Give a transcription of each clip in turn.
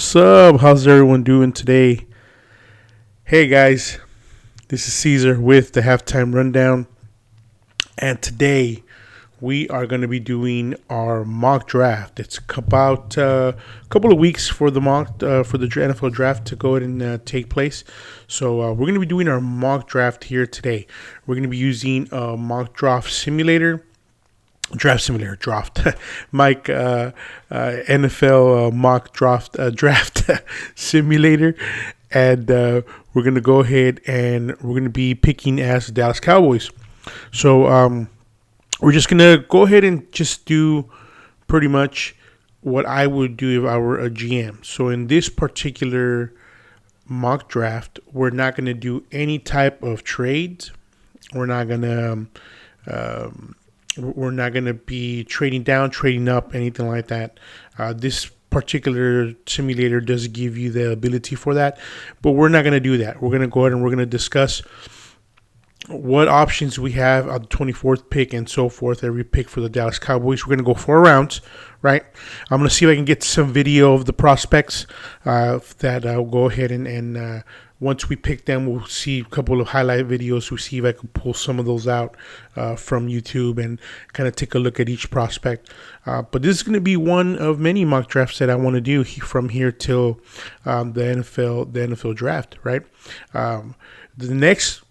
What's up? How's everyone doing today? Hey guys, this is Caesar with the Halftime Rundown, and today we are going to be doing our mock draft. It's about a couple of weeks for the for the NFL draft to go ahead and take place. So we're going to be doing our mock draft here today. We're going to be using a mock draft simulator. Draft, Mike, NFL mock draft simulator, and we're gonna go ahead and we're gonna be picking as the Dallas Cowboys. So we're just gonna go ahead and just do pretty much what I would do if I were a GM. So in this particular mock draft, we're not gonna do any type of trades. We're not gonna we're not going to be trading down, trading up, anything like that. This particular simulator does give you the ability for that, but we're not going to do that. We're going to go ahead and we're going to discuss what options we have on the 24th pick and so forth, every pick for the Dallas Cowboys. We're going to go 4 rounds, right? I'm going to see if I can get some video of the prospects that I'll go ahead and once we pick them, we'll see a couple of highlight videos. We'll see if I can pull some of those out from YouTube and kind of take a look at each prospect. But this is going to be one of many mock drafts that I want to do from here till the NFL draft, right? The next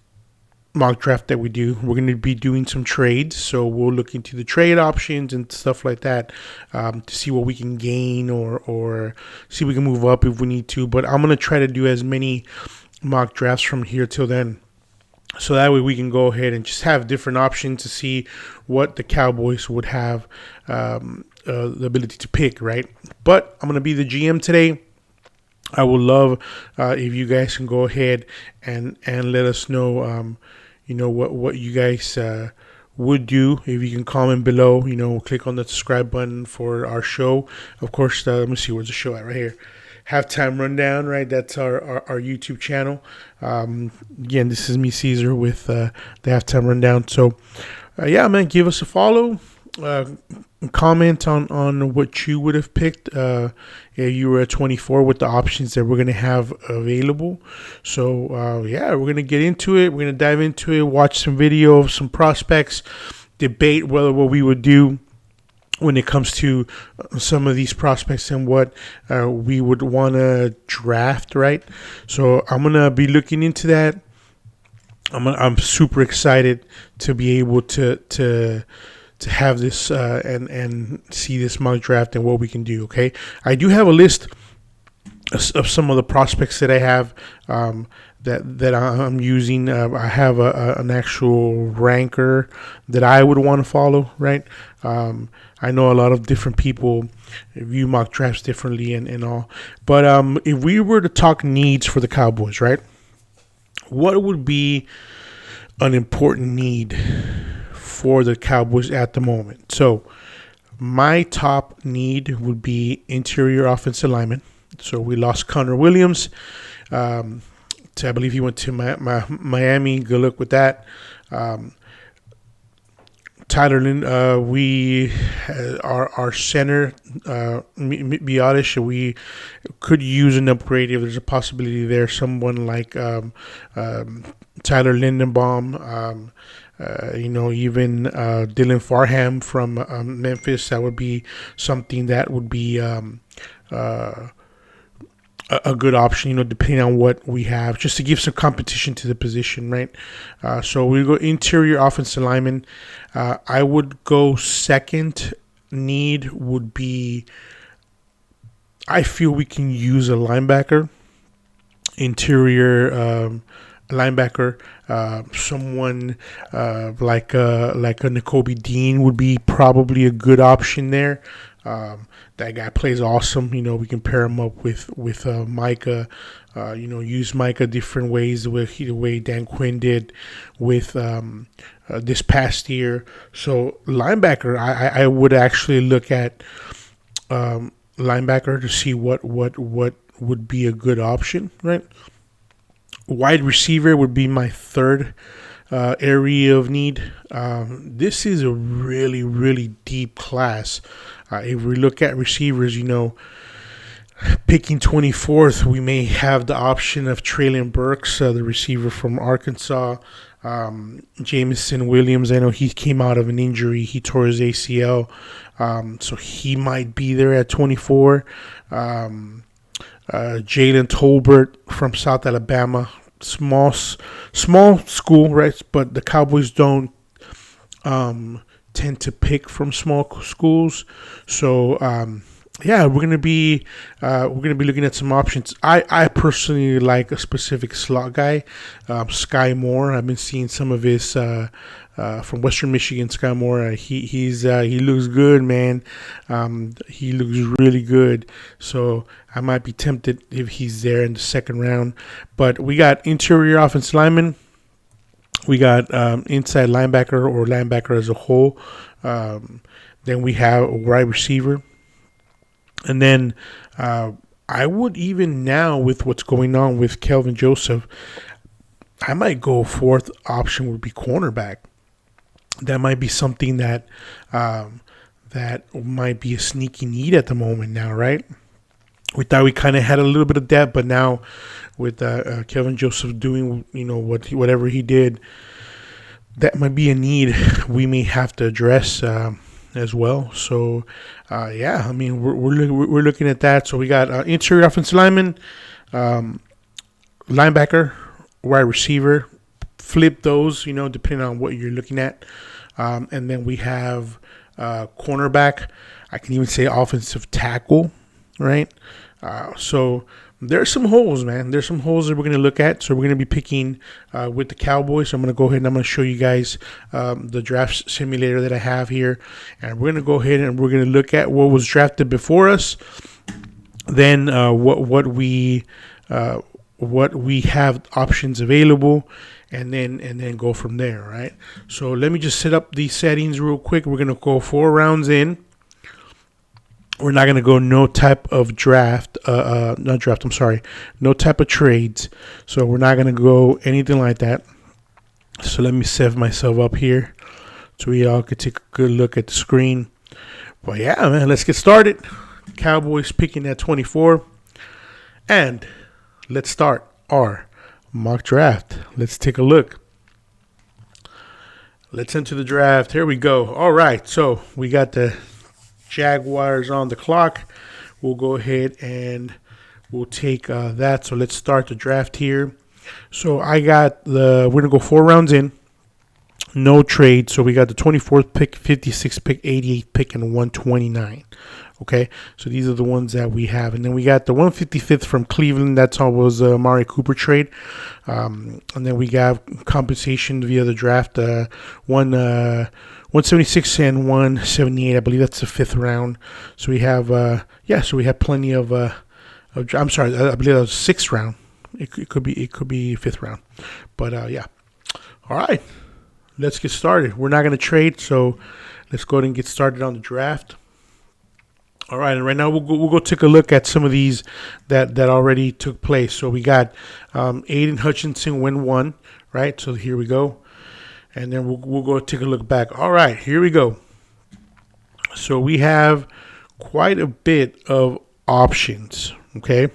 mock draft that we do, we're going to be doing some trades, so we'll look into the trade options and stuff like that to see what we can gain or see if we can move up if we need to. But I'm going to try to do as many mock drafts from here till then, so that way we can go ahead and just have different options to see what the Cowboys would have the ability to pick, right? But I'm going to be the GM today. I would love if you guys can go ahead and let us know what you guys would do. If you can comment below, click on the subscribe button for our show. Of course, let me see, where's the show at? Right here. Halftime Rundown, right? That's our YouTube channel. Again, this is me, Caesar, with the Halftime Rundown. So, yeah, man, give us a follow. Comment on what you would have picked if you were at 24 with the options that we're going to have available. So, yeah, we're going to get into it. We're going to dive into it, watch some video of some prospects, debate whether what we would do when it comes to some of these prospects and what we would want to draft, right? So I'm going to be looking into that. I'm super excited to be able to have this and see this mock draft and what we can do, okay? I do have a list of some of the prospects that I have that I'm using. I have an actual ranker that I would want to follow, right? I know a lot of different people view mock drafts differently and all. But if we were to talk needs for the Cowboys, right? What would be an important need for the Cowboys at the moment? So my top need would be interior offensive lineman. So we lost Connor Williams. I believe he went to Miami. Good luck with that. Tyler Lynn, we our center, Biotish, we could use an upgrade if there's a possibility there. Someone like Tyler Lindenbaum, even Dylan Farham from Memphis. That would be something that would be a good option, depending on what we have, just to give some competition to the position, right? So we go interior offensive lineman. I would go second need would be, I feel we can use a linebacker, interior linebacker. Someone like a Nakobe Dean would be probably a good option there. That guy plays awesome. We can pair him up with Micah. Use Micah different ways, with the way Dan Quinn did with this past year. So linebacker, I would actually look at linebacker to see what would be a good option, right? Wide receiver would be my third area of need. This is a really, really deep class. If we look at receivers, Picking 24th, we may have the option of Traylon Burks, the receiver from Arkansas. Jameson Williams, I know he came out of an injury. He tore his ACL, so he might be there at 24. Jalen Tolbert from South Alabama, small school, right? But the Cowboys don't tend to pick from small schools, so yeah, we're gonna be looking at some options. I personally like a specific slot guy, Sky Moore. I've been seeing some of his from Western Michigan. Sky Moore, he looks good, man. He looks really good. So I might be tempted if he's there in the second round. But we got interior offensive lineman. We got inside linebacker or linebacker as a whole. Then we have a wide receiver. And then I would even now, with what's going on with Kelvin Joseph, I might go fourth option would be cornerback. That might be something that might be a sneaky need at the moment now, right? We thought we kind of had a little bit of depth, but now with Kelvin Joseph doing whatever he did, that might be a need we may have to address as well. So yeah, I mean we're looking at that. So we got interior offensive lineman, linebacker, wide receiver. Flip those, depending on what you're looking at, and then we have cornerback. I can even say offensive tackle, right? So there's some holes, man. There's some holes that we're going to look at. So we're going to be picking with the Cowboys. So I'm going to go ahead and I'm going to show you guys the draft simulator that I have here. And we're going to go ahead and we're going to look at what was drafted before us. Then what we have options available. And then go from there, right? So let me just set up these settings real quick. We're going to go 4 rounds in. We're not going to go no type of no type of trades. So we're not going to go anything like that. So let me set myself up here so we all could take a good look at the screen. But yeah, man, let's get started. Cowboys picking at 24. And let's start our mock draft. Let's take a look. Let's enter the draft. Here we go. All right, so we got the Jaguars on the clock. We'll go ahead and we'll take that. So let's start the draft here. So we're going to go 4 rounds in. No trade. So we got the 24th pick, 56th pick, 88th pick, and 129. Okay, so these are the ones that we have. And then we got the 155th from Cleveland. That's always a Amari Cooper trade. And then we got compensation via the draft. 176 and 178. I believe that's the 5th round. So we have, so we have plenty of I'm sorry, I believe that was 6th round. It could be 5th round. But, yeah. All right, let's get started. We're not going to trade, so let's go ahead and get started on the draft. All right, and right now we'll go take a look at some of these that already took place. So we got Aiden Hutchinson went 1, right? So here we go, and then we'll go take a look back. All right, here we go. So we have quite a bit of options. Okay.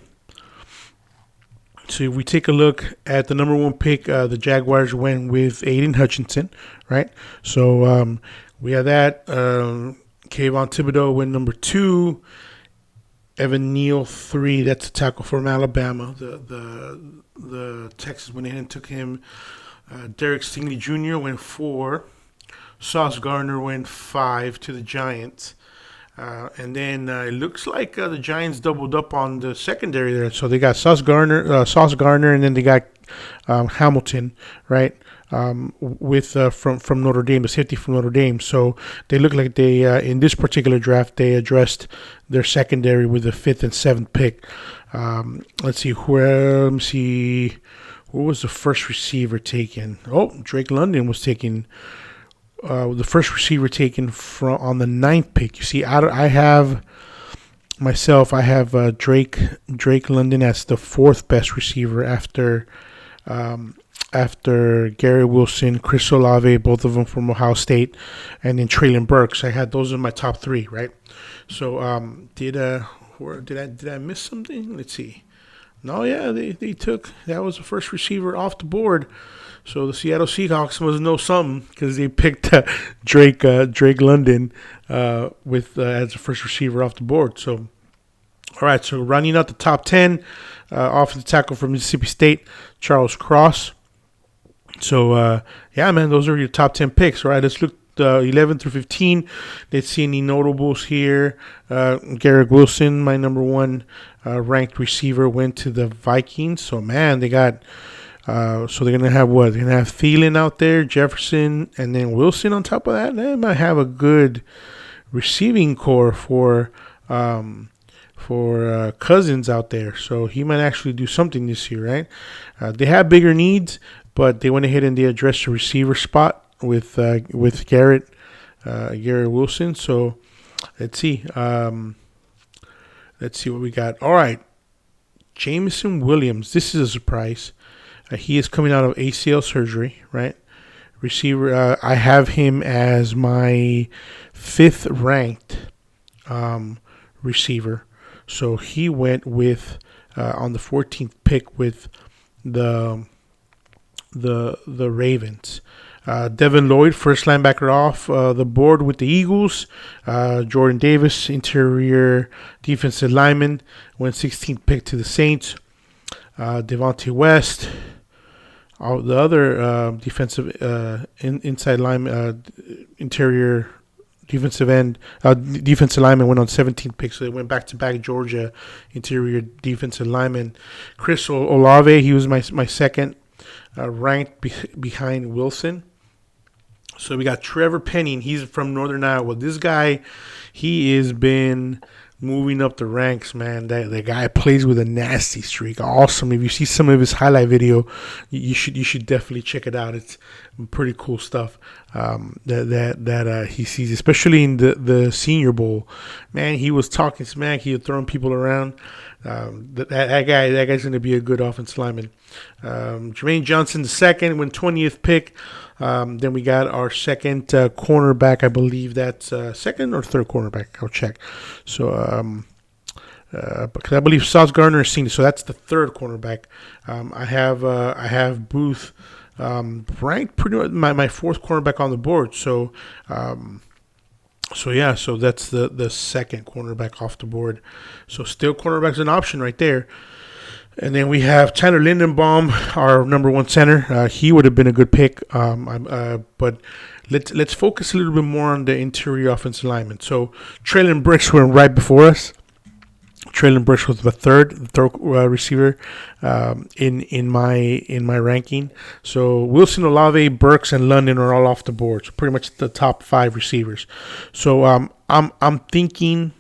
So if we take a look at the number 1 pick, the Jaguars went with Aiden Hutchinson, right? So we have that. Kayvon Thibodeau went number 2. Evan Neal 3. That's a tackle from Alabama. The Texans went in and took him. Derek Stingley Jr. went 4. Sauce Gardner went 5 to the Giants. And then it looks like the Giants doubled up on the secondary there. So they got Sauce Gardner, and then they got Hamilton, right? With from Notre Dame, the safety from Notre Dame. So they look like they in this particular draft they addressed their secondary with the 5th and 7th pick. Let's see where was the first receiver taken? Oh, Drake London was taken. The first receiver taken on the 9th pick. You see, I have Drake London as the 4th best receiver after Gary Wilson, Chris Olave, both of them from Ohio State, and then Traylon Burks. I had those in my top 3, right? So Did I miss something? Let's see. No, yeah, they took that was the first receiver off the board. So the Seattle Seahawks must know something because they picked Drake London with as the first receiver off the board. So all right, so rounding out the top 10, offensive tackle from Mississippi State, Charles Cross. So, yeah, man, those are your top 10 picks. All right, let's look 11 through 15. Let's see any notables here. Garrett Wilson, my number one ranked receiver, went to the Vikings. So, man, they got so they're going to have what? They're going to have Thielen out there, Jefferson, and then Wilson on top of that. They might have a good receiving core for Cousins out there. So he might actually do something this year, right? They have bigger needs, but they went ahead and they addressed the receiver spot with Garrett Wilson. So let's see. Let's see what we got. All right. Jameson Williams. This is a surprise. He is coming out of ACL surgery, right? Receiver. I have him as my 5th ranked receiver. So he went with on the 14th pick with the Ravens. Devin Lloyd, first linebacker off the board with the Eagles. Jordan Davis, interior defensive lineman, went 16th pick to the Saints. Devontae West, the other defensive inside lineman, interior defensive end, defensive lineman went on 17th pick, so they went back-to-back Georgia interior defensive lineman. Chris Olave, he was my second ranked behind Wilson. So we got Trevor Penning. He's from Northern Iowa. This guy, he has been moving up the ranks, man. The guy plays with a nasty streak. Awesome. If you see some of his highlight video, you should definitely check it out. It's pretty cool stuff that he sees, especially in the Senior Bowl. Man, he was talking smack. He was throwing people around. That guy's going to be a good offensive lineman. Jermaine Johnson, the second, went 20th pick. Then we got our second cornerback. I believe that's second or third cornerback. I'll check. So, because I believe Sauce Gardner is senior, so that's the third cornerback. I have Booth ranked pretty much my 4th cornerback on the board. So, yeah, so that's the second cornerback off the board. So still cornerback's an option right there. And then we have Tyler Lindenbaum, our number 1 center. He would have been a good pick, but let's focus a little bit more on the interior offensive lineman. So Traylon Brooks went right before us. Traylon Brooks was the third receiver in my ranking. So Wilson, Olave, Burks, and London are all off the board. So pretty much the top 5 receivers. So I'm thinking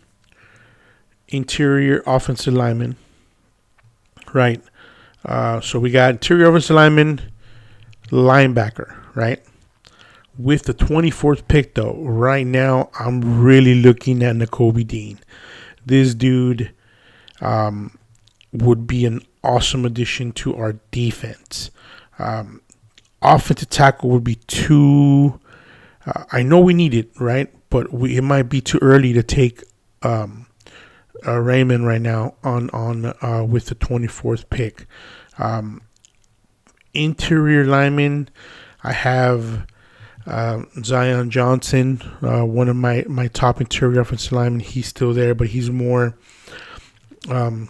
interior offensive lineman. Right. So we got interior offensive lineman, linebacker, right? With the 24th pick, though, right now I'm really looking at Nakobe Dean. This dude would be an awesome addition to our defense. Offensive tackle would be too. I know we need it, right? But it might be too early to take Raymond right now on with the 24th pick. Interior lineman, I have Zion Johnson, one of my top interior offensive linemen. He's still there, but he's more. I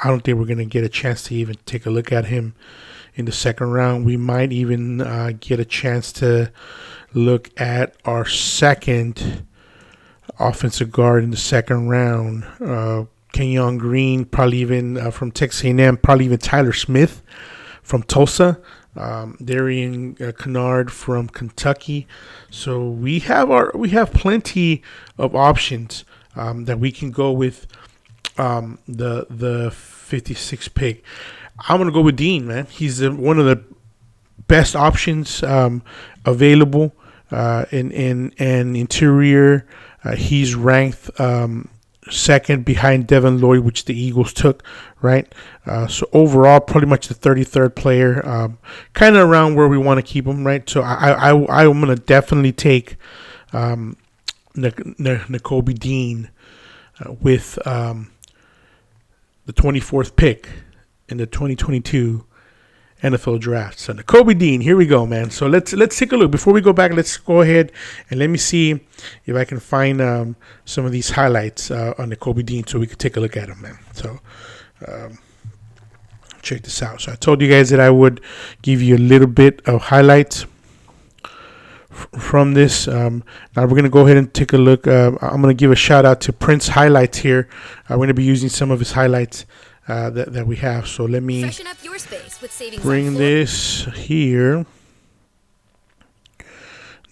don't think we're going to get a chance to even take a look at him in the second round. We might even get a chance to look at our second offensive guard in the second round. Kenyon Green, probably even from Texas A&M, probably even Tyler Smith from Tulsa, Darian Kennard from Kentucky. So we have plenty of options that we can go with the 56th pick. I'm gonna go with Dean, man. He's one of the best options available in interior. He's ranked second behind Devin Lloyd, which the Eagles took, right? So overall, pretty much the 33rd player, kind of around where we want to keep him, right? So I'm going to definitely take Nakobe Dean with the 24th pick in the 2022 NFL draft. So Nakobe Dean, here we go, man. So let's take a look. Before we go back, let's go ahead and let me see if I can find some of these highlights on Nakobe Dean so we can take a look at them, man. So check this out. So I told you guys that I would give you a little bit of highlights from this. Now we're going to go ahead and take a look. I'm going to give a shout out to Prince Highlights here. We're going to be using some of his highlights that we have. So let me bring this here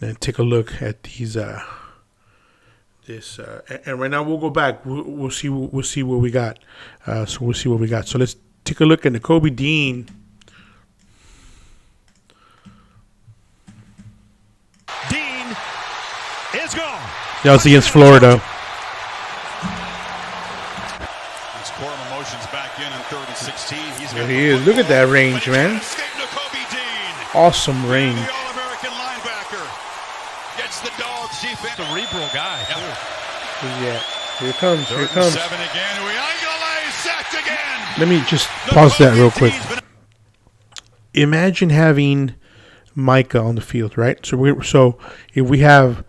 and take a look at these. And right now we'll go back. We'll see what we got. So we'll see what we got. So let's take a look at Nakobe Dean. Dean is gone. That was against Florida. There he is. Look at that range, man. Awesome range. Gets the Dogs defense. Cerebral guy. Yeah. Here it comes. Here it comes. Sacked again. Let me just pause that real quick. Imagine having Micah on the field, right? So if we have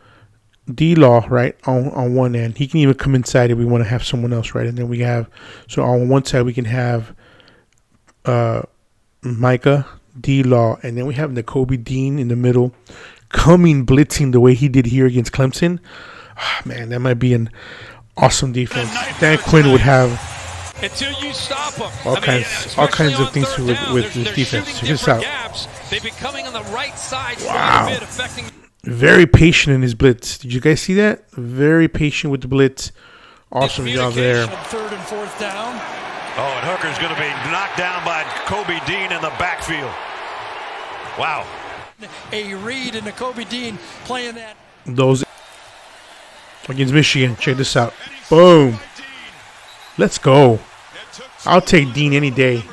D-Law, right, on one end, he can even come inside if we want to have someone else, right? And then we have, so on one side we can have Micah, D-Law, and then we have Nakobe Dean in the middle, coming blitzing the way he did here against Clemson. Oh, man, that might be an awesome defense. Dan Quinn would have until you stop them. all kinds of things with this defense. Check this out. They've been coming on the right side. Wow. Very patient in his blitz. Did you guys see that? Very patient with the blitz. Awesome job there. Third and fourth down. Oh, and Hooker's going to be knocked down by Nakobe Dean in the backfield. Wow. A read and Nakobe Dean playing that. Those against Michigan. Check this out. Boom. Let's go. I'll take Dean any day. Here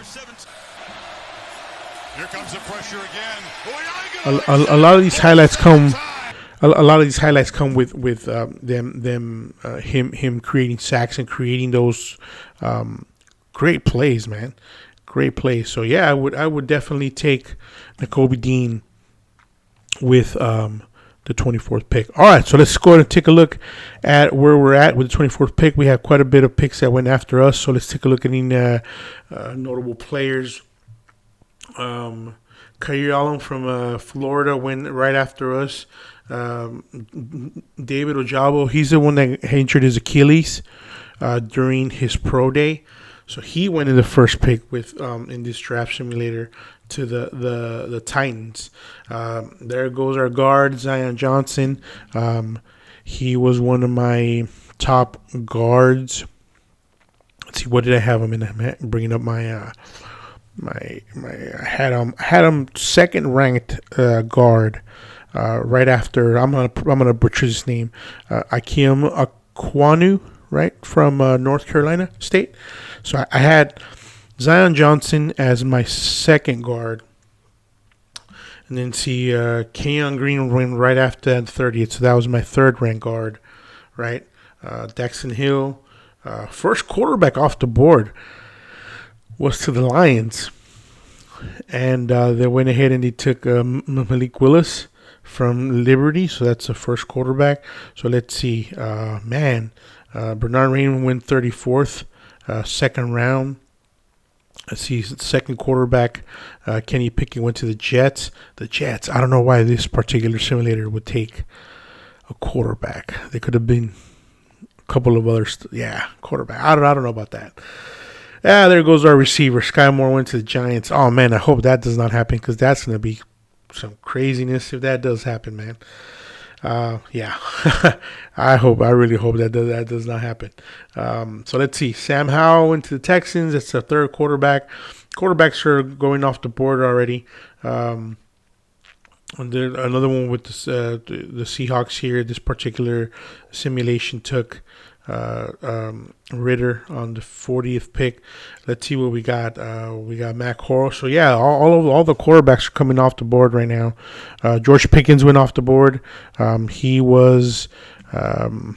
comes the pressure again. A lot of these highlights come. A lot of these highlights come with him creating sacks and creating those great plays, man. Great plays. So yeah, I would definitely take Nakobe Dean with the 24th pick. All right, so let's go ahead and take a look at where we're at with the 24th pick. We have quite a bit of picks that went after us, so let's take a look at any notable players. Kyrie Allen from Florida went right after us. David Ojabo, he's the one that injured his Achilles during his pro day. So he went in the first pick with in this draft simulator to the Titans. There goes our guard, Zion Johnson. He was one of my top guards. Let's see, what did I have him in? I'm bringing up my I had him second ranked guard right after. I'm gonna butcher his name. Akiem Aquanu, right, from North Carolina State. So I had Zion Johnson as my second guard, and then see Kenyon Green went right after the 30th. So that was my third ranked guard, right? Daxton Hill, first quarterback off the board was to the Lions, and they went ahead and they took Malik Willis from Liberty, so that's the first quarterback. So let's see, Bernard Raymond went 34th, second round. Let's see, second quarterback, Kenny Pickett went to the Jets. The Jets, I don't know why this particular simulator would take a quarterback. They could have been a couple of others. Quarterback. I don't know about that. There goes our receiver. Sky Moore went to the Giants. Oh, man, I hope that does not happen because that's going to be some craziness if that does happen, man. I really hope that does not happen. So let's see. Sam Howell went to the Texans. That's the third quarterback. Quarterbacks are going off the board already. And then another one with the Seahawks here. This particular simulation took Ritter on the 40th pick. Let's see what we got. We got Mac Horrell. So yeah, all the quarterbacks are coming off the board right now. George Pickens went off the board. He was one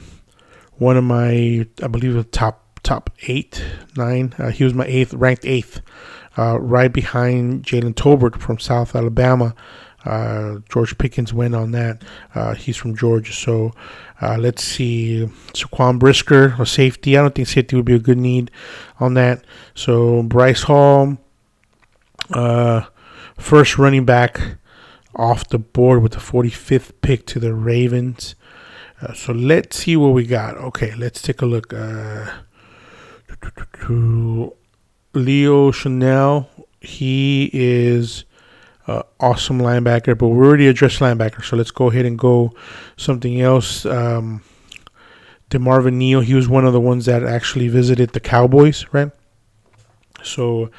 one of my, I believe, the top 8, 9. He was my ranked eighth, right behind Jalen Tolbert from South Alabama. George Pickens went on that. He's from Georgia. So let's see. Saquon Brisker, a safety. I don't think safety would be a good need on that. So Bryce Hall, first running back off the board with the 45th pick to the Ravens. So let's see what we got. Okay, let's take a look. Leo Chanel, he is awesome linebacker, but we already addressed linebacker, so let's go ahead and go something else. DeMarvin Neal, he was one of the ones that actually visited the Cowboys, right? So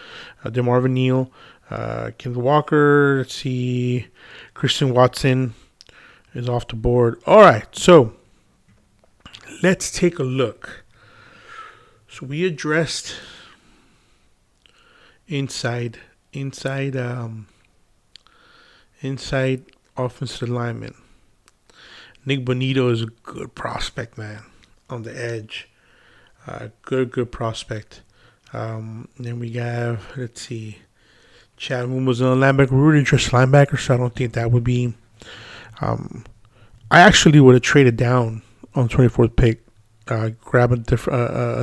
DeMarvin Neal, Kenneth Walker, let's see, Christian Watson is off the board. All right, so let's take a look. So we addressed inside offensive lineman. Nick Bonito is a good prospect, man, on the edge. Good prospect. Then we have, let's see, Chad Moon was on linebacker. We really addressed linebacker, so I don't think that would be. I actually would have traded down on 24th pick, grab an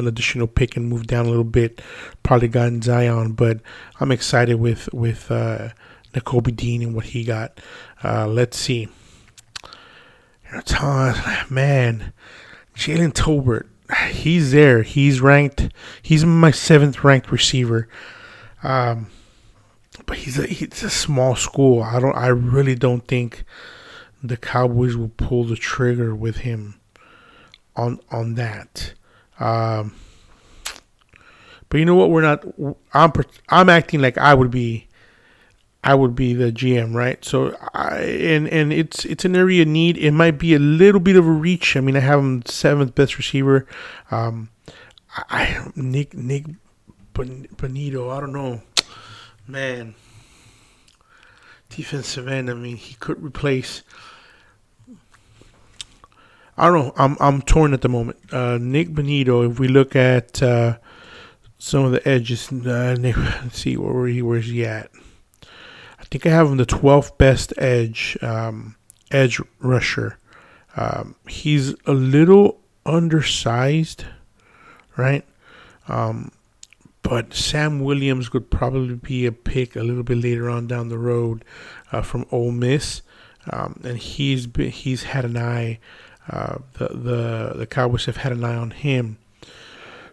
additional pick and move down a little bit. Probably gotten Zion, but I'm excited with Nakobe Dean and what he got. Let's see. Man, Jalen Tolbert, he's there. He's ranked. He's my 7th ranked receiver. But he's a small school. I really don't think the Cowboys will pull the trigger with him on that. But you know what? We're not. I'm acting like I would be the GM, right? So and it's an area of need. It might be a little bit of a reach. I mean, I have him 7th best receiver. Nick Bonito. I don't know, man. Defensive end. I mean, he could replace. I don't know. I'm torn at the moment. Nick Bonito. If we look at some of the edges, let's see where's he at. I think I have him the 12th best edge rusher. He's a little undersized, right? But Sam Williams would probably be a pick a little bit later on down the road from Ole Miss, and he's had an eye. The Cowboys have had an eye on him,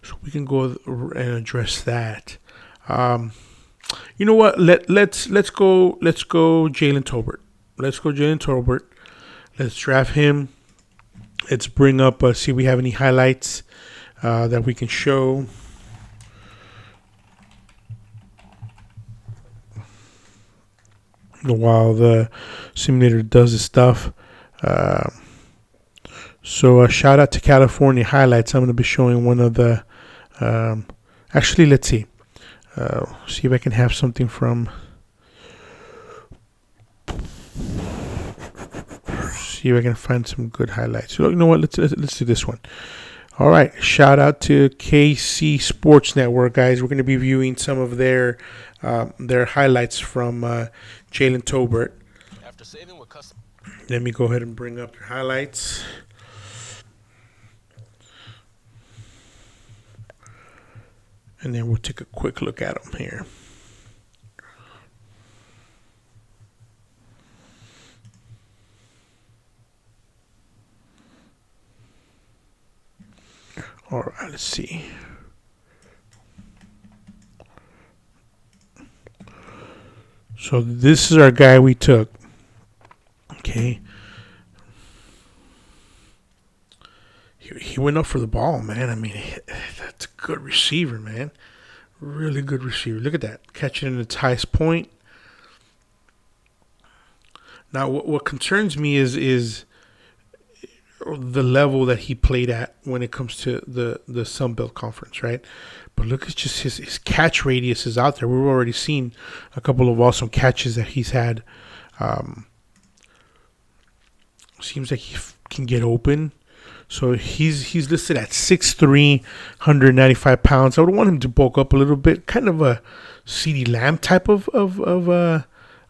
so we can go and address that. You know what? Let's go Jalen Tolbert. Let's go Jalen Tolbert. Let's draft him. Let's bring up see if we have any highlights that we can show. While the simulator does its stuff. So shout out to California Highlights. I'm going to be showing one of the. Actually, let's see. See if I can have something from. See if I can find some good highlights. So, you know what? Let's do this one. All right. Shout out to KC Sports Network, guys. We're going to be viewing some of their highlights from Jalen Tolbert. After saving with custom. Let me go ahead and bring up your highlights. And then we'll take a quick look at them here. All right, let's see. So this is our guy we took. Okay. He went up for the ball, man. I mean, that's a good receiver, man. Really good receiver. Look at that. Catching it at its highest point. Now, what concerns me is the level that he played at when it comes to the Sun Belt Conference, right? But look at just his catch radius is out there. We've already seen a couple of awesome catches that he's had. Seems like he can get open. So he's listed at 6'3", 195 pounds. I would want him to bulk up a little bit, kind of a CeeDee Lamb type of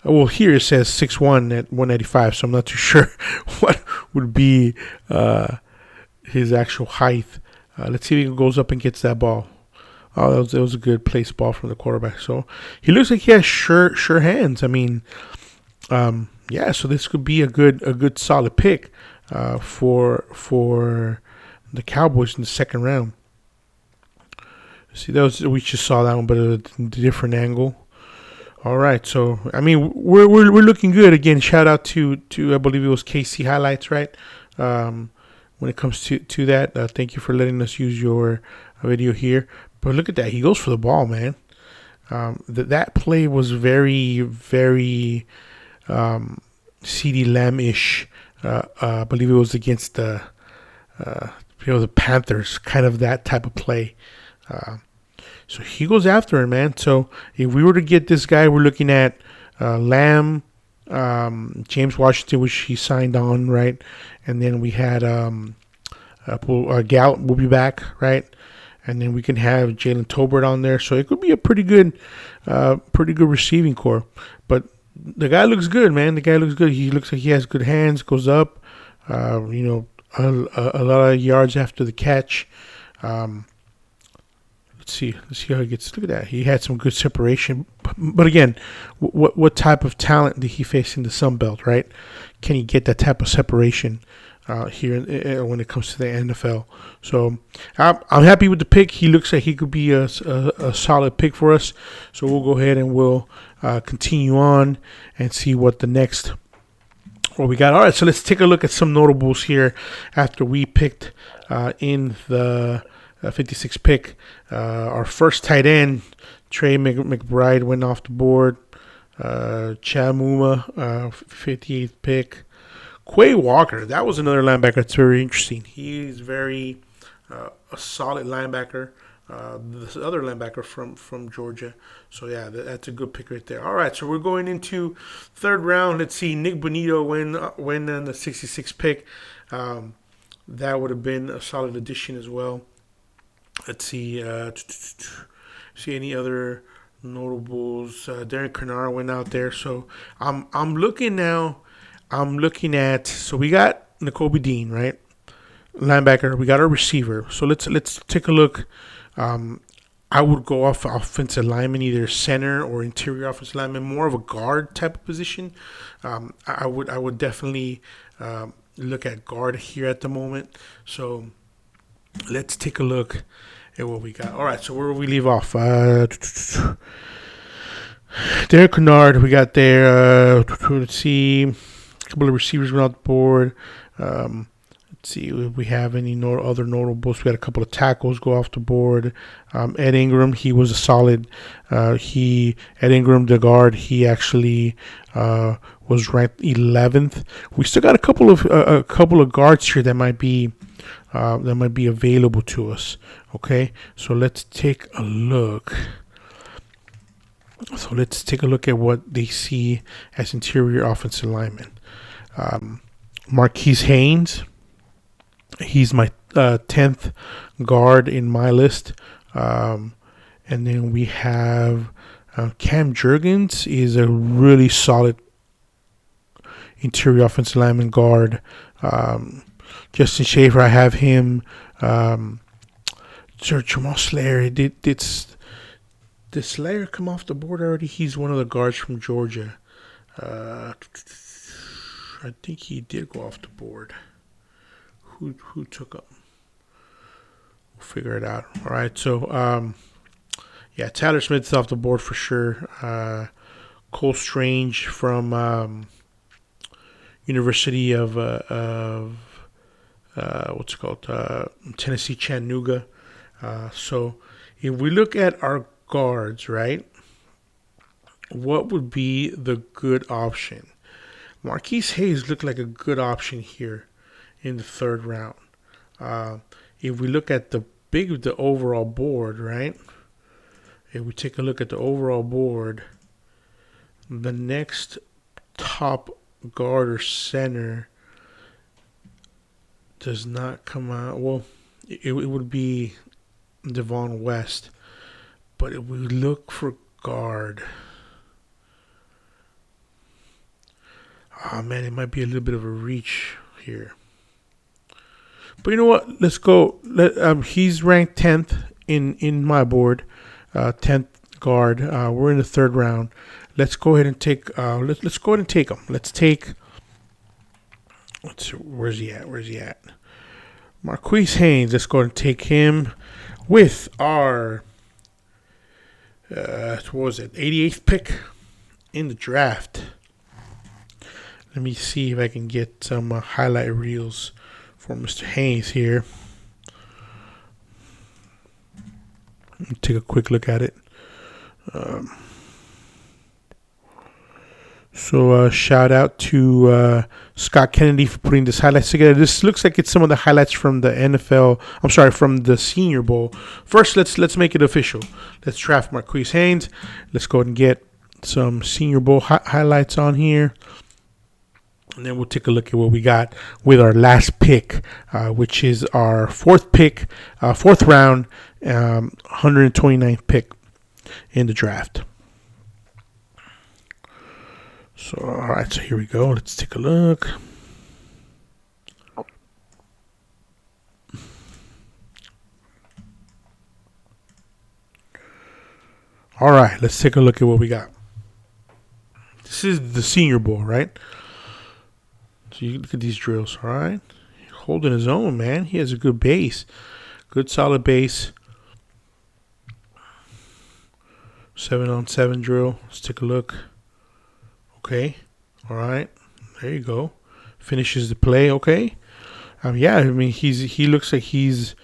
well, here it says 6'1" at 195, so I'm not too sure what would be his actual height. Let's see if he goes up and gets that ball. Oh, that was a good place ball from the quarterback. So he looks like he has sure hands. I mean, yeah. So this could be a good solid pick for the Cowboys in the second round. See, we just saw that one, but a different angle. All right, so I mean we're looking good again. Shout out to I believe it was KC Highlights, right? When it comes to that, thank you for letting us use your video here. But look at that, he goes for the ball, man. That play was very CeeDee Lamb-ish. I believe it was against the Panthers, kind of that type of play. So he goes after him, man. So if we were to get this guy, we're looking at Lamb, James Washington, which he signed on, right? And then we had Gallup will be back, right? And then we can have Jalen Tolbert on there. So it could be a pretty good receiving core. But the guy looks good, man. The guy looks good. He looks like he has good hands, goes up, a lot of yards after the catch. Let's see how he gets. Look at that. He had some good separation. But again, what type of talent did he face in the Sun Belt, right? Can he get that type of separation here when it comes to the NFL? So I'm happy with the pick. He looks like he could be a solid pick for us. So we'll go ahead and we'll continue on and see what we got. All right, so let's take a look at some notables here after we picked in the 56 pick. Our first tight end, Trey McBride, went off the board. Chad Muma, 58th pick. Quay Walker, that was another linebacker that's very interesting. He's very a solid linebacker. This other linebacker from Georgia. So, yeah, that's a good pick right there. All right, so we're going into third round. Let's see, Nick Bonito went on the 66th pick. That would have been a solid addition as well. Let's see. See any other notables? Darren Kennard went out there. So I'm looking now. I'm looking at. So we got Nakobe Dean, right? Linebacker. We got our receiver. So let's take a look. I would go off offensive lineman, either center or interior offensive lineman, more of a guard type of position. I would definitely look at guard here at the moment. So let's take a look at what we got. All right, so where will we leave off? Derek Kennard, we got there. Let's see. A couple of receivers went off the board. Let's see if we have any other notables. We had a couple of tackles go off the board. Ed Ingram, he was a solid. Ed Ingram, the guard, he actually was ranked 11th. We still got a couple of guards here that might be available to us. Okay, so let's take a look. So let's take a look at what they see as interior offensive linemen. Marquis Haynes, he's my 10th guard in my list. And then we have Cam Jurgens is a really solid interior offensive lineman guard. Justin Schaefer, I have him. Jamal Slayer, did Slayer come off the board already? He's one of the guards from Georgia. I think he did go off the board. Who took him? We'll figure it out. All right, so yeah, Tyler Smith's off the board for sure. Cole Strange from University of what's it called? Tennessee Chattanooga. So if we look at our guards, right, what would be the good option? Marquis Hayes looked like a good option here in the third round. If we look at the overall board, right? If we take a look at the overall board, the next top guard or center does not come out. Well, it would be Devon West, but if we look for guard, oh man, it might be a little bit of a reach here. But you know what? Let's go. He's ranked 10th in my board, 10th guard. We're in the 3rd round. Let's go ahead and take. Let's go ahead and take him. Let's take. Where's he at? Marquis Haynes. Let's go ahead and take him with our. What was it? 88th pick in the draft. Let me see if I can get some highlight reels for Mr. Haynes here. Let me take a quick look at it. So shout out to Scott Kennedy for putting this highlights together. This looks like it's some of the highlights from the NFL. I'm sorry, from the Senior Bowl. First, let's make it official. Let's draft Marquis Haynes. Let's go ahead and get some Senior Bowl highlights on here. And then we'll take a look at what we got with our last pick, which is our 4th pick, 4th round, 129th pick in the draft. So, all right, so here we go. Let's take a look. All right, let's take a look at what we got. This is the Senior Bowl, right? So you look at these drills, all right? Holding his own, man. He has a good base. Good solid base. 7-on-7 drill. Let's take a look. Okay. All right. There you go. Finishes the play. Okay. Yeah, I mean, he looks like he's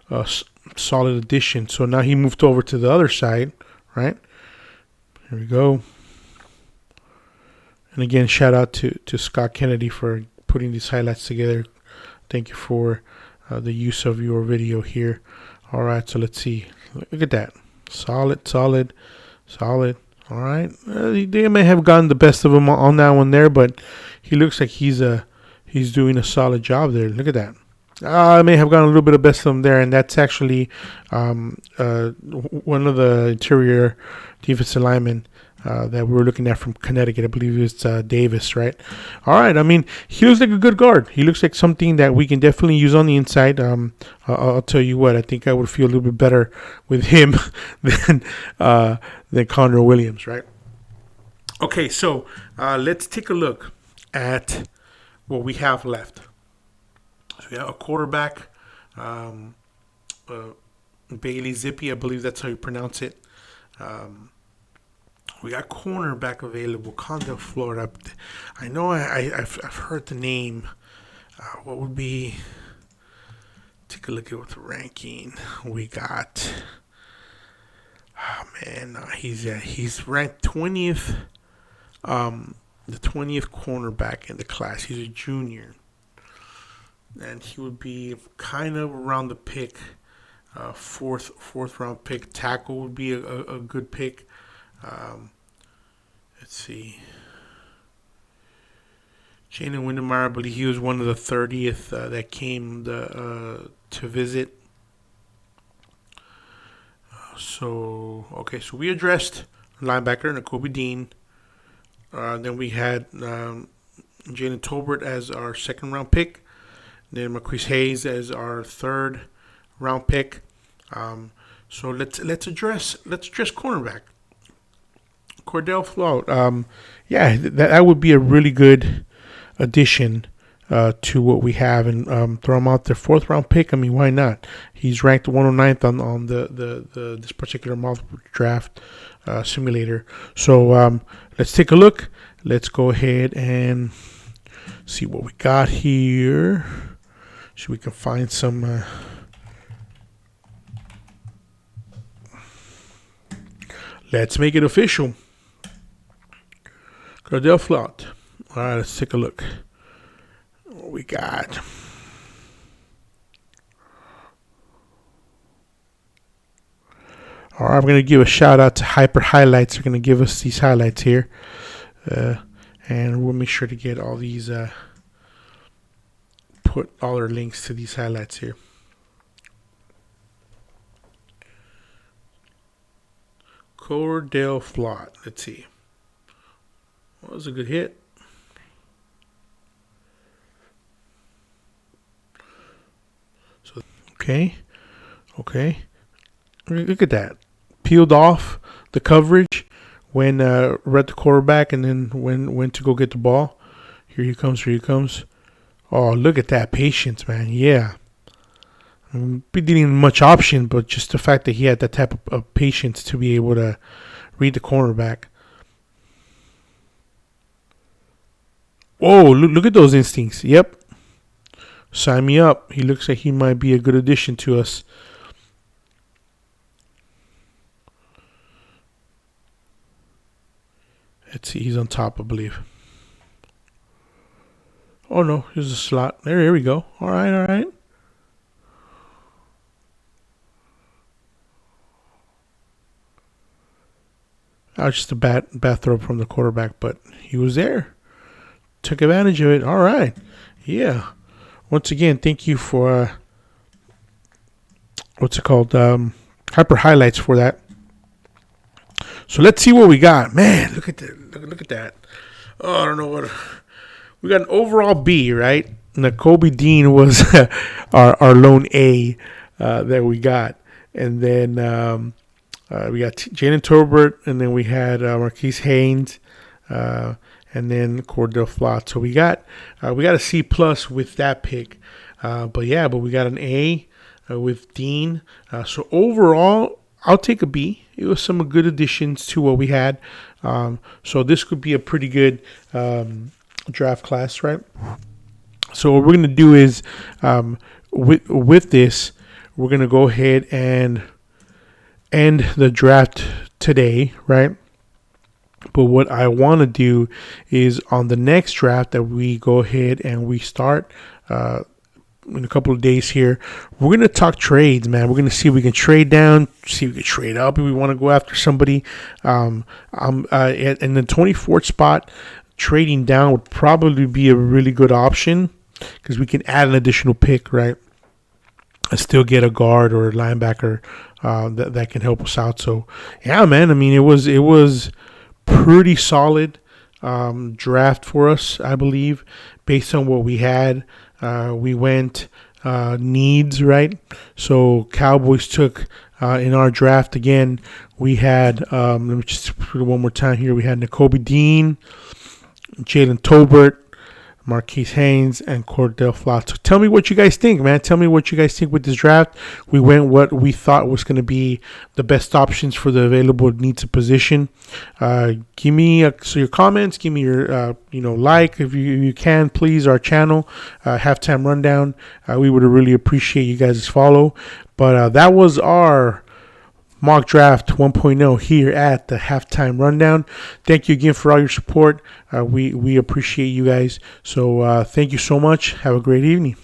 a solid addition. So now he moved over to the other side, right? Here we go. And again, shout out to Scott Kennedy for putting these highlights together. Thank you for the use of your video here. All right, so let's see. Look at that. Solid. All right. They may have gotten the best of him on that one there, but he looks like he's doing a solid job there. Look at that. I may have gotten a little bit of best of him there, and that's actually one of the interior defensive linemen that we were looking at from Connecticut. I believe it's Davis, right? All right. I mean, he looks like a good guard. He looks like something that we can definitely use on the inside. I'll tell you what. I think I would feel a little bit better with him than Connor Williams, right? Okay, so let's take a look at what we have left. So we have a quarterback, Bailey Zippy. I believe that's how you pronounce it. We got cornerback available, Cordale Flott. I know I've heard the name. What would be? Take a look at what the ranking we got. Oh man, he's ranked 20th, the 20th cornerback in the class. He's a junior, and he would be kind of around the pick, fourth round pick. Tackle would be a good pick. Let's see. Jalen Windemeyer, I believe he was one of the 30th that came to visit. So we addressed linebacker Nakobe Dean. Then we had Jalen Tolbert as our 2nd round pick. Then Marquis Haynes as our 3rd round pick. So let's address cornerback. Cordale Flott. That would be a really good addition to what we have, and throw him out there. 4th round pick. I mean, why not? He's ranked 109th on the this particular mock draft simulator. So let's take a look. Let's go ahead and see what we got here. So we can find some. Let's make it official. Cordale Flott. All right, let's take a look. What we got. All right, I'm going to give a shout out to Hyper Highlights. They're going to give us these highlights here. And we'll make sure to get all these put all our links to these highlights here. Cordale Flott. Let's see. Well, that was a good hit. So, okay. Look at that. Peeled off the coverage when read the quarterback and then went to go get the ball. Here he comes. Oh, look at that patience, man. Yeah. We didn't much option, but just the fact that he had that type of patience to be able to read the cornerback. Whoa, look at those instincts. Yep. Sign me up. He looks like he might be a good addition to us. Let's see. He's on top, I believe. Oh, no. Here's a slot. There we go. All right. That was just a bad throw from the quarterback, but he was there. Took advantage of it. All right. Yeah. Once again, thank you for hyper highlights for that. So let's see what we got. Man, look at that. Look at that. Oh, I don't know what. We got an overall B, right? Nakobe Dean was our lone A that we got. And then we got Jalen Tolbert, and then we had Marquis, and then Cordale Flott. So we got a C plus with that pick. But we got an A with Dean. So overall, I'll take a B. It was some good additions to what we had. So this could be a pretty good draft class, right? So what we're going to do is with this, we're going to go ahead and end the draft today, right? But what I want to do is on the next draft that we go ahead and we start in a couple of days here, we're going to talk trades, man. We're going to see if we can trade down, see if we can trade up if we want to go after somebody. In the 24th spot, trading down would probably be a really good option because we can add an additional pick, right? And still get a guard or a linebacker that can help us out. So, yeah, man. I mean, it was pretty solid draft for us, I believe, based on what we had. We went needs, right? So Cowboys took in our draft again. We had let me just put it one more time here. We had Nakobe Dean, Jalen Tolbert, Marquis, and Cordale Flott. So tell me what you guys think, man. Tell me what you guys think with this draft. We went what we thought was going to be the best options for the available needs of position. Give me your comments. Give me your like if you can, please, our channel, Halftime Rundown. We would really appreciate you guys' follow. But that was our mock draft 1.0 here at the Halftime Rundown. Thank you again for all your support. We appreciate you guys. So thank you so much. Have a great evening.